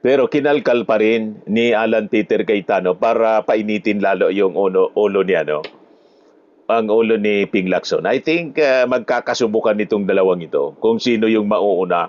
Pero kinalkal pa rin ni Alan Peter Cayetano para painitin lalo yung ulo niya, no? Ang ulo ni Ping Lacson. I think magkakasubukan itong dalawang ito kung sino yung mauuna.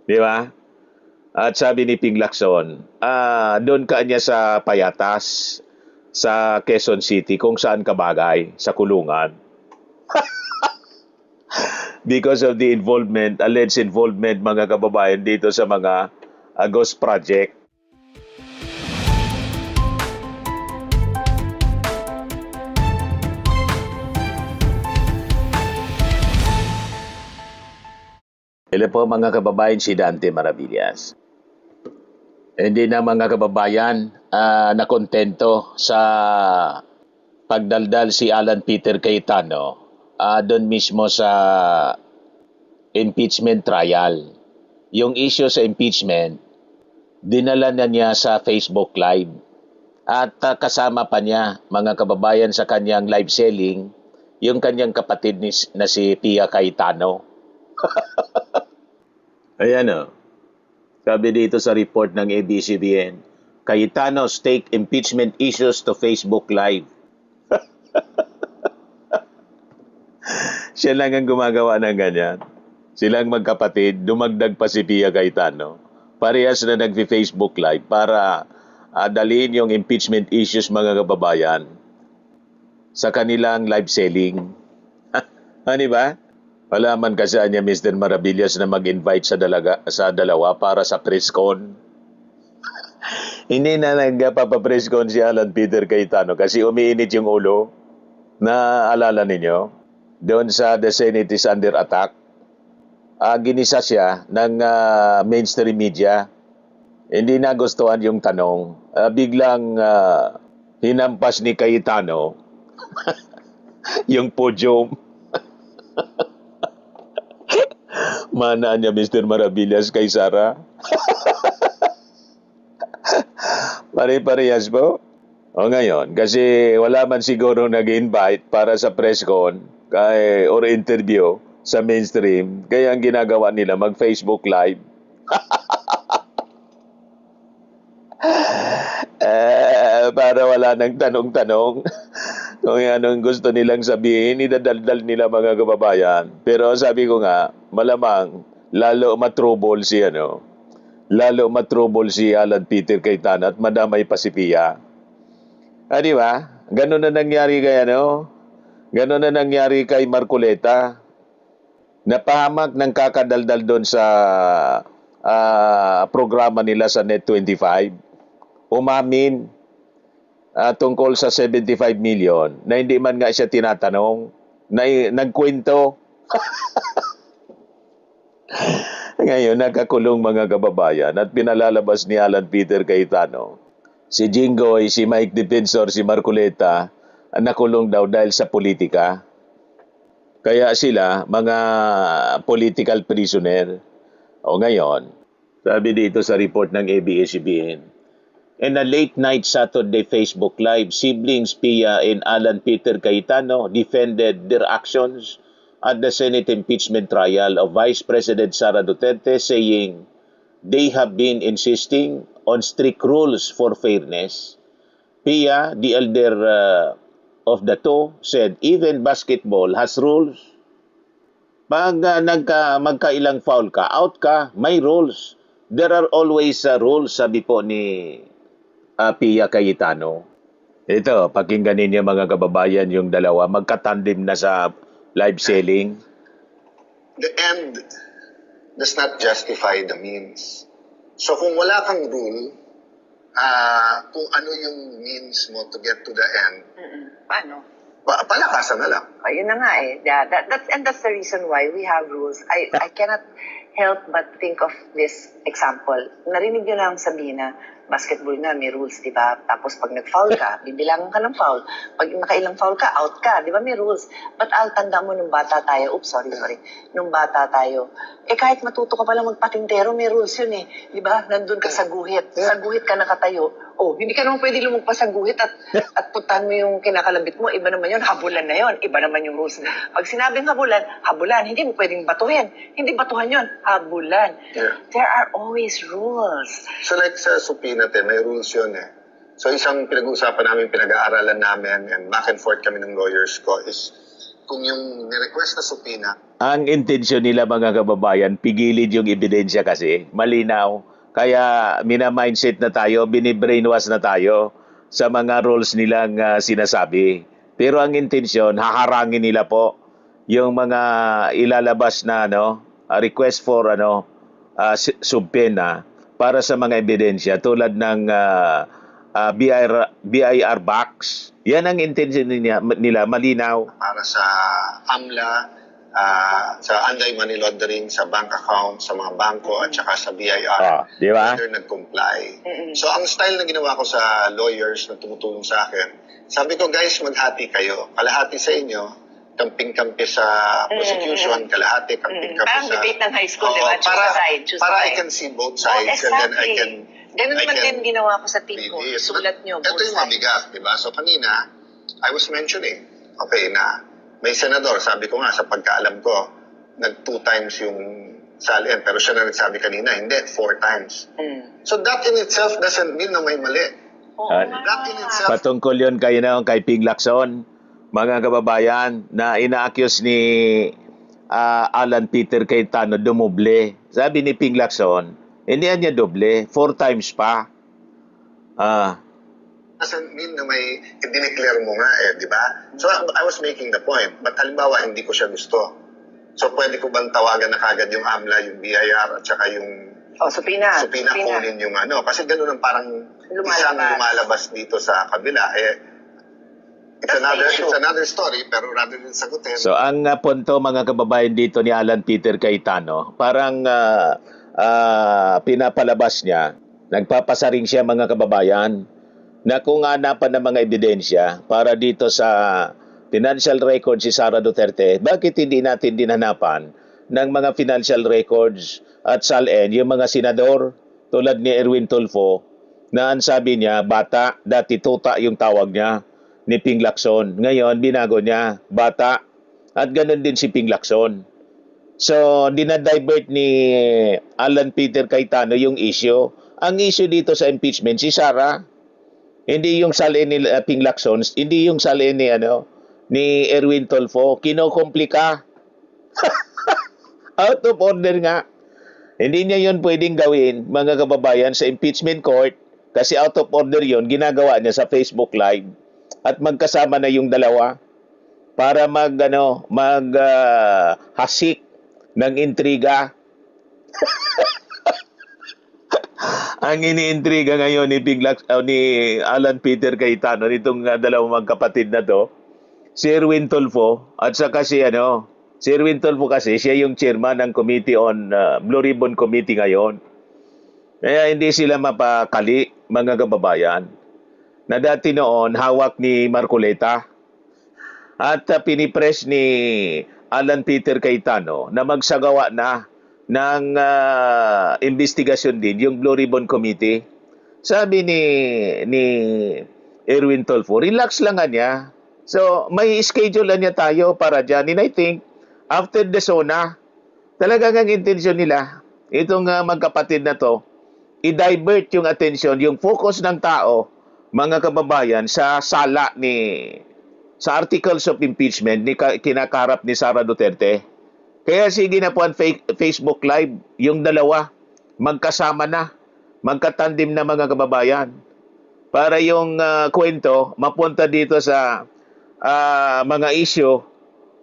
Di ba? At sabi ni Ping Lacson, doon ka niya sa Payatas, sa Quezon City, kung saan ka bagay, sa kulungan. Because of the alleged involvement mga kababayan dito sa mga Ghost Project. Hello po mga kababayan, si Dante Maravillas. Hindi na mga kababayan nakontento sa pagdaldal si Alan Peter Cayetano doon mismo sa impeachment trial. Yung issue sa impeachment, dinala na niya sa Facebook Live. At kasama pa niya, mga kababayan, sa kanyang live selling, yung kanyang kapatid na si Pia Cayetano. Ayan o. Sabi dito sa report ng ABS-CBN, Cayetano's take impeachment issues to Facebook Live. Siya lang ang gumagawa ng ganyan. Silang magkapatid, dumagdag pa si Pia Cayetano. Parehas na nag-Facebook Live para dalhin yung impeachment issues mga kababayan sa kanilang live selling. Ano ba? Wala man kasi niya Mr. Maravillas na mag-invite sa dalawa para sa press con. Hindi na nagpapapress con si Alan Peter Cayetano kasi umiinit yung ulo. Naalala ninyo? Doon sa The Senate is under attack. Ginisa siya ng mainstream media. Hindi nagustuhan yung tanong. Biglang hinampas ni Cayetano yung podium. Mana niya Mr. Maravillas kay Sara. Pare-parehas po. O ngayon, kasi wala man siguro nag-invite para sa press con or interview sa mainstream, kaya ang ginagawa nila mag-Facebook Live. Para wala nang tanong-tanong. Kung anong gusto nilang sabihin, idadaldal nila mga kababayan. Pero sabi ko nga, malamang lalo matrubol si Alan Peter Cayetano at madamay pa si Pia. Di ba? Ganun na nangyari Ganun na nangyari kay Marcoleta. Napahamak ng kakadaldal doon sa programa nila sa Net25. Umamin tungkol sa 75 million na hindi man nga siya tinatanong, nagkwento. Ngayon, nakakulong mga kababayan at pinalalabas ni Alan Peter Cayetano. Si Jinggoy, si Mike Defensor, si Marcoleta, nakulong daw dahil sa politika. Kaya sila, mga political prisoner. O ngayon, sabi dito sa report ng ABS-CBN, in a late-night Saturday Facebook Live, siblings Pia and Alan Peter Cayetano defended their actions at the Senate impeachment trial of Vice President Sara Duterte, saying they have been insisting on strict rules for fairness. Pia, the elder of the two, said even basketball has rules. Pag magkailang foul ka, out ka, may rules. There are always rules, sabi po ni Pia Cayetano. Ito, pakinggan ninyo mga kababayan yung dalawa. Magkatandim na sa live selling. The end does not justify the means. So kung wala kang rule, kung ano yung means mo to get to the end, paano? Palakasan na lang. Ayun na nga eh. Yeah, that's the reason why we have rules. I cannot help but think of this example. Narinig nyo lang sabihin na basketball nga, may rules, di ba? Tapos pag nag-foul ka, bibilangan ka ng foul. Pag nakailang foul ka, out ka. Di ba? May rules. But tanda mo nung bata tayo, sorry. Nung bata tayo, kahit matuto ka palang magpatintero, may rules yun eh. Di ba? Nandun ka sa guhit. Sa guhit ka nakatayo. Hindi ka naman pwede lumagpas sa guhit at puntahan mo yung kinakalabit mo. Iba naman yun, habulan na yun. Iba naman yung rules. Pag sinabing habulan, habulan. Hindi mo pwedeng batuhin. Hindi batuhan yun, habulan. Yeah. There are always rules. So like sa supina, may rules yun eh. So isang pinag-uusapan namin, pinag-aaralan namin, and back and forth kami ng lawyers ko is kung yung ni-request na supina. Ang intensyon nila mga kababayan, pigilin yung ebidensya kasi, malinaw. Kaya mina-mindset na tayo, bini-brainwash na tayo sa mga rules nilang sinasabi. Pero ang intensyon, haharangin nila po yung mga ilalabas na request for subpoena para sa mga ebidensya tulad ng BIR box. Yan ang intensyon nila, malinaw. Para sa AMLA, sa anti-money laundering, sa bank account, sa mga bangko, at saka sa BIR. Di ba? Whether nag-comply. So, ang style na ginawa ko sa lawyers na tumutulong sa akin, sabi ko, guys, maghati kayo. Kalahati sa inyo, kamping-kampi sa prosecution, kalahati, kamping-kampi Parang sa... debate ng high school, di ba? Choose Para a I side. can see both sides, exactly. and then I can... Ganun naman din ginawa ko sa team ko. It. Sulat nyo, Ito both yung sides. mabigat, di ba? So, kanina, I was mentioning, okay, na may senador, sabi ko nga, sa pagkaalam ko, nag 2 times yung salin, pero siya na nagsabi kanina, hindi, 4 times. So that in itself doesn't mean na may mali. That in itself... Patungkol yun kay Ping Lacson, mga kababayan, na ina-accuse ni Alan Peter Cayetano dumoble. Sabi ni Ping Lacson, hindi niya doble, 4 times pa. Doesn't mean na may dineclare mo nga di ba? So I was making the point. But halimbawa, hindi ko siya gusto. So pwede ko bang tawagan na kagad yung AMLA, yung BIR, at saka yung supina. Kunin yung Kasi ganun ang parang isang lumalabas dito sa kabila. It's another story, pero rather than sagutin. So ang punto mga kababayan dito ni Alan Peter Cayetano, parang pinapalabas niya, nagpapasaring siya mga kababayan, na kung hanapan ng mga ebidensya para dito sa financial record si Sara Duterte, bakit hindi natin dinhanapan ng mga financial records at SALN yung mga senador tulad ni Erwin Tulfo na ang sabi niya, bata, dati tuta yung tawag niya ni Ping Lacson. Ngayon, binago niya, bata. At ganun din si Ping Lacson. So, dinadivert ni Alan Peter Cayetano yung issue. Ang issue dito sa impeachment, si Sara. Hindi yung salin ni Ping Lacson, hindi yung salin ni Erwin Tulfo, kinokomplika. Out of order nga. Hindi niya yun pwedeng gawin, mga kababayan, sa impeachment court kasi out of order yun, ginagawa niya sa Facebook Live at magkasama na yung dalawa para hasik ng intriga. Ang iniintriga ngayon ni Alan Peter Cayetano nitong dalawang magkapatid na to, si Erwin Tulfo at saka si Erwin Tulfo kasi siya yung chairman ng Committee on Blue Ribbon Committee ngayon. Kaya hindi sila mapakali, mga kababayan, na dati noon hawak ni Marcoleta at pinipress ni Alan Peter Cayetano na magsagawa na ng investigasyon din yung Blue Ribbon Committee. Sabi ni Erwin Tulfo, relax lang niya. So, may schedule niya tayo para dyan. And I think, after the SONA, talagang ang intensyon nila, itong magkapatid na to, i-divert yung attention, yung focus ng tao, mga kababayan, sa sa articles of impeachment ni kinakaharap ni Sara Duterte. Kaya sige na po ang Facebook Live, yung dalawa, magkasama na, magkatandim na mga kababayan. Para yung kwento, mapunta dito sa mga issue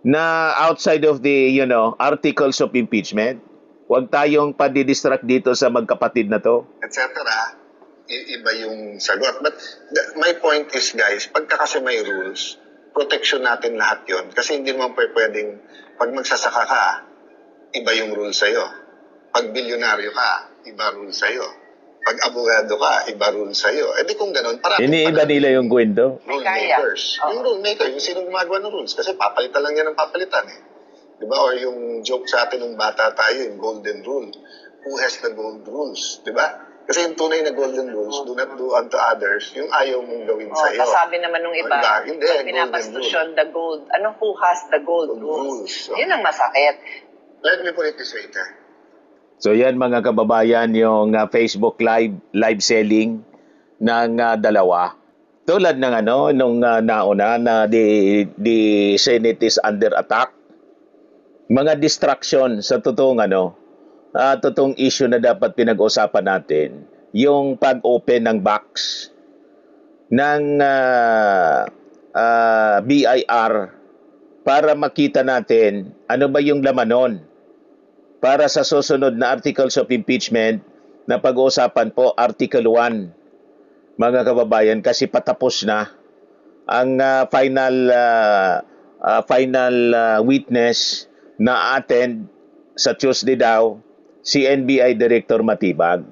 na outside of the, articles of impeachment. Huwag tayong padidistract dito sa magkapatid na to. Etc. Iba yung sagot. But my point is, guys, pagka kasi may rules, protection natin lahat yon. Kasi hindi mo pwedeng, pag magsasaka ka, iba yung rule sa'yo. Pag bilyonaryo ka, iba rule sa'yo. Pag abogado ka, iba rule sa'yo. Eh di kung ganun, Iniiba nila yung kwento. rule Kaya. makers. Oo. Yung rule maker, yung sino gumagawa ng rules. Kasi papalitan lang yan ng papalitan eh. Di ba? Or yung joke sa atin nung bata tayo, yung golden rule. Who has the gold rules? Di ba? Kasi yung tunay na golden rules, do not do unto others, yung ayaw mong gawin sa'yo. Tapos sabi naman nung iba, Hindi, pag golden pinapastos rule. yun, the gold, who has the gold Gold rules? rules, Yun ang masakit. Let me put it this way, Ter. So yan mga kababayan, yung Facebook live selling ng dalawa. Tulad ng nung nauna na the Senate is under attack. Mga distraction sa totoong totoong issue na dapat pinag-usapan natin, yung pag-open ng box ng BIR para makita natin ano ba yung laman nun para sa susunod na articles of impeachment na pag-uusapan po Article 1, mga kababayan, kasi patapos na ang final witness na attend sa Tuesday daw, si NBI Director Matibag.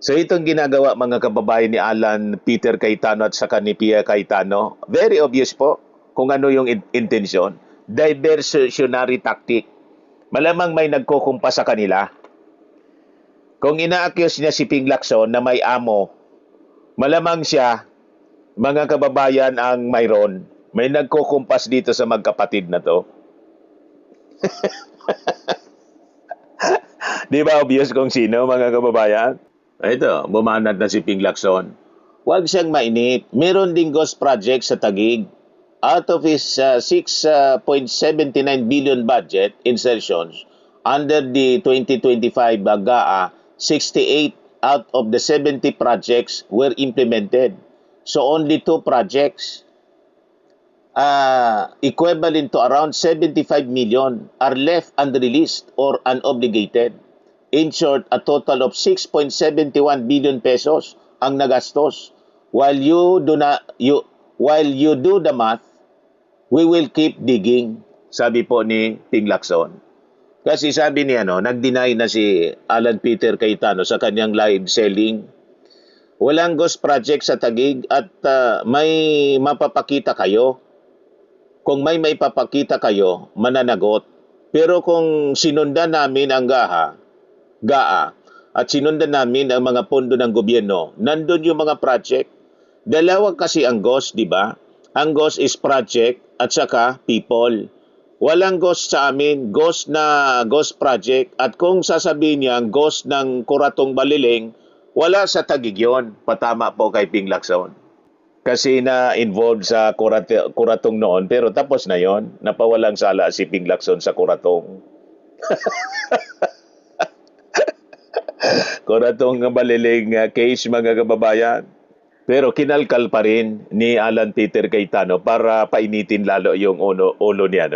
So itong ginagawa mga kababayan ni Alan Peter Cayetano at saka ni Pia Cayetano, very obvious po kung ano yung intention. Diversionary tactic. Malamang may nagkukumpa sa kanila. Kung ina-accuse niya si Ping Lacson na may amo, malamang siya, mga kababayan, ang mayroon. May nagkukumpas dito sa magkapatid na to. Di ba obvious kung sino, mga kababayan? Ito, bumanat na si Ping Lacson. Huwag siyang mainip. Meron ding ghost project sa Taguig. Out of his 6.79 billion budget insertions under the 2025 GAA, 68 out of the 70 projects were implemented. So only 2 projects, equivalent to around 75 million, are left unreleased or unobligated. In short, a total of 6.71 billion pesos ang nagastos. While you do the math, we will keep digging, sabi po ni Ping Lacson. Kasi sabi niya, nag-deny na si Alan Peter Cayetano sa kanyang live selling. Walang ghost project sa Taguig at may mapapakita kayo. Kung may maipapakita kayo, mananagot. Pero kung sinundan namin ang GAA, at sinundan namin ang mga pondo ng gobyerno, nandun yung mga project. Dalawa kasi ang ghost, di ba? Ang ghost is project at saka people. Walang ghost sa amin, ghost na ghost project. At kung sasabihin niya ang ghost ng Kuratong Baliling, wala sa Taguig yun. Patama po kay Ping Lacson. Kasi na-involved sa Kuratong noon, pero tapos na yon. Napawalang sala si Ping Lacson sa Kuratong. Kuratong Baliling case, mga kababayan. Pero kinalkal pa rin ni Alan Peter Cayetano para painitin lalo yung ulo niya,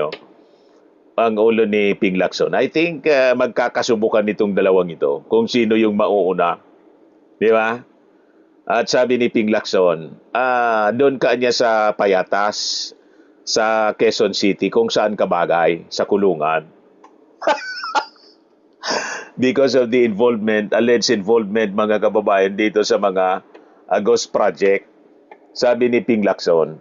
ang ulo ni Ping Lacson. I think magkakasubukan itong dalawang ito kung sino yung mauuna. Di ba? At sabi ni Ping Lacson, doon ka niya sa Payatas, sa Quezon City, kung saan ka bagay, sa kulungan. Because of the alleged involvement, mga kababayan, dito sa mga ghost project, sabi ni Ping Lacson.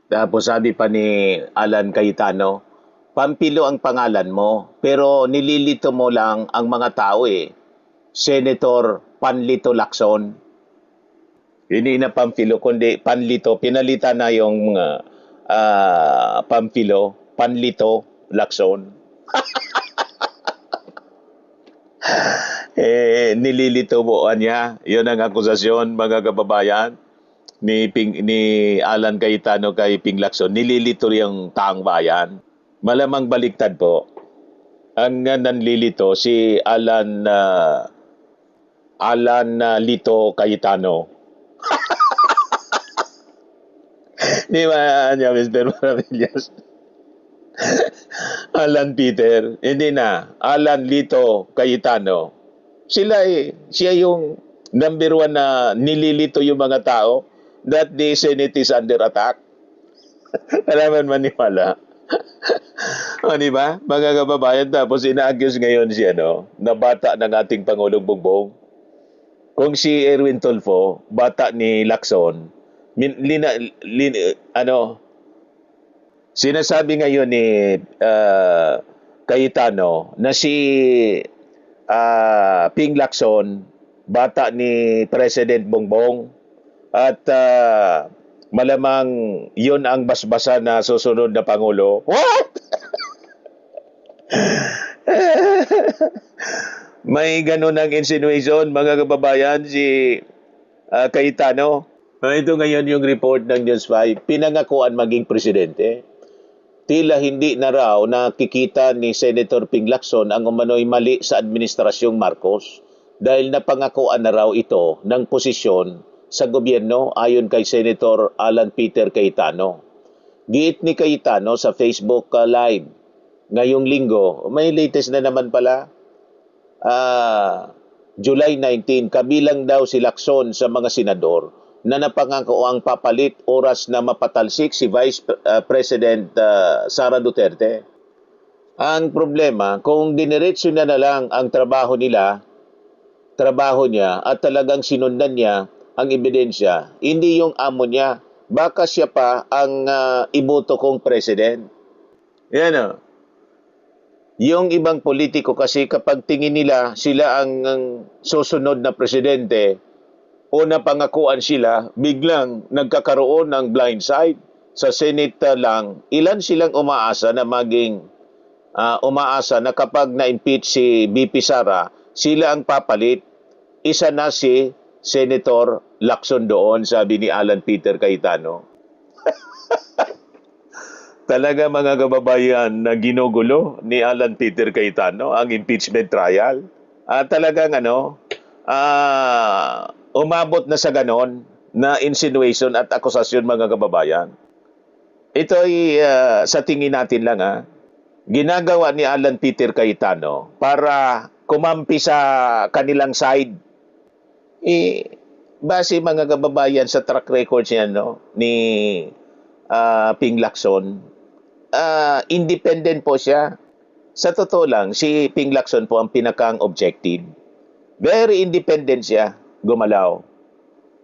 Tapos sabi pa ni Alan Cayetano, Pampilo ang pangalan mo, pero nililito mo lang ang mga tao Senator Panlito Lacson. Hindi na Pampilo, kundi Panlito. Pinalitan na yung Pampilo, Panlito Lacson. Nililito mo niya. Yun ang akusasyon, mga kababayan, ni Alan Cayetano kay Ping Lacson. Nililito yung taang bayan. Malamang baliktad po. Ang nanlilito si Alan Lito Cayetano. Di ba niya, Mr. Maravillas? Alan Peter, hindi na. Alan Lito Cayetano. Siya yung number 1 na nililito yung mga tao that the Senate is under attack. Alam maniwala. O, di ba? Mga kababayan, tapos ina-accuse ngayon siya, na bata ng ating Pangulong Bongbong. kung si Erwin Tulfo, bata ni Lacson, sinasabi ngayon ni Cayetano na si Ping Lacson, bata ni President Bongbong, at malamang yun ang basbasa na susunod na Pangulo. What? May ganun ang insinuation, mga kababayan, si Cayetano. Ito ngayon yung report ng News 5, pinangakuan maging presidente. Tila hindi na raw nakikita ni Senator Ping Lacson ang umano'y mali sa administrasyong Marcos dahil napangakuan na raw ito ng posisyon sa gobyerno ayon kay Senator Alan Peter Cayetano. Giit ni Cayetano sa Facebook Live ngayong linggo, may latest na naman pala, July 19, kabilang daw si Lacson sa mga senador na napangako ang papalit oras na mapatalsik si Vice President Sara Duterte. Ang problema, kung diniretso na lang ang trabaho niya at talagang sinundan niya ang ebidensya, hindi yung amo niya, baka siya pa ang iboto kong president. Yan o. Yung ibang politiko kasi kapag tingin nila sila ang susunod na presidente o napangakuan sila, biglang nagkakaroon ng blind side. Sa Senate lang, ilan silang umaasa na kapag na-impeach si BP Sara, sila ang papalit. Isa na si Senator Lacson doon, sabi ni Alan Peter Cayetano. Talaga mga kababayan na ginugulo ni Alan Peter Cayetano ang impeachment trial. Talagang umabot na sa ganon na insinuation at akusasyon, mga kababayan. Ito ay sa tingin natin lang ginagawa ni Alan Peter Cayetano para kumampi sa kanilang side. Base mga kababayan sa track record niya ni Ping Lacson, independent po siya. Sa totoo lang, si Ping Lacson po ang pinakang objective. Very independent siya, gumalaw.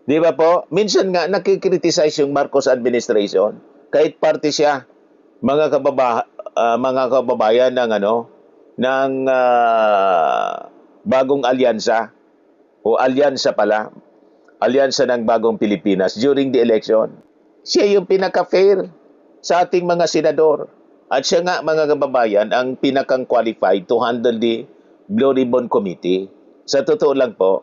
Di ba po? Minsan nga nakikriticize yung Marcos administration. Kahit party siya, mga kababayan ng bagong alyansa o alyansa pala. Alyansa ng Bagong Pilipinas during the election. Siya yung pinaka-fair sa ating mga senador. At siya nga, mga kababayan, ang pinakang qualified to handle the Blue Ribbon Committee. Sa totoo lang po,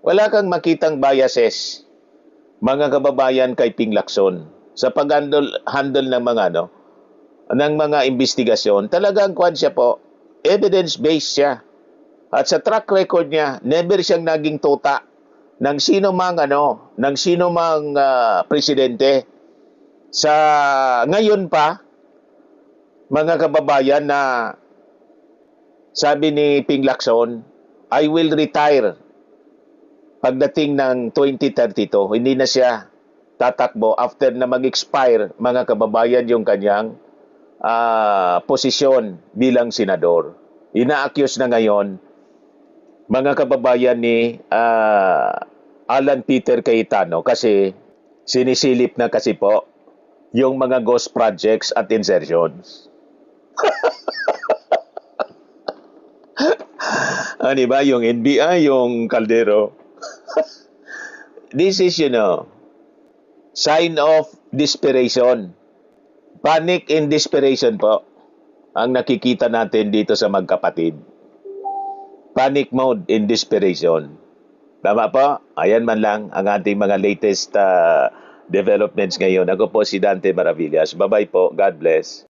wala kang makitang biases, mga kababayan, kay Ping Lacson sa pag-handle ng mga investigasyon. Talagang siya po, evidence-based siya. At sa track record niya, never siyang naging tuta ng sino mang presidente. Sa ngayon pa, mga kababayan, na sabi ni Ping Lacson, I will retire pagdating ng 2032. Hindi na siya tatakbo after na mag-expire, mga kababayan, yung kanyang posisyon bilang senador. Ina-accuse na ngayon, mga kababayan, ni Alan Peter Cayetano kasi sinisilip na kasi po yung mga ghost projects at insertions. Ba? Yung NBI, yung Caldero. This is, sign of desperation. Panic and desperation po ang nakikita natin dito sa magkapatid. Panic mode in desperation. Tama po? Ayan man lang ang ating mga latest developments ngayon. Ako po si Dante Maravillas. Bye-bye po. God bless.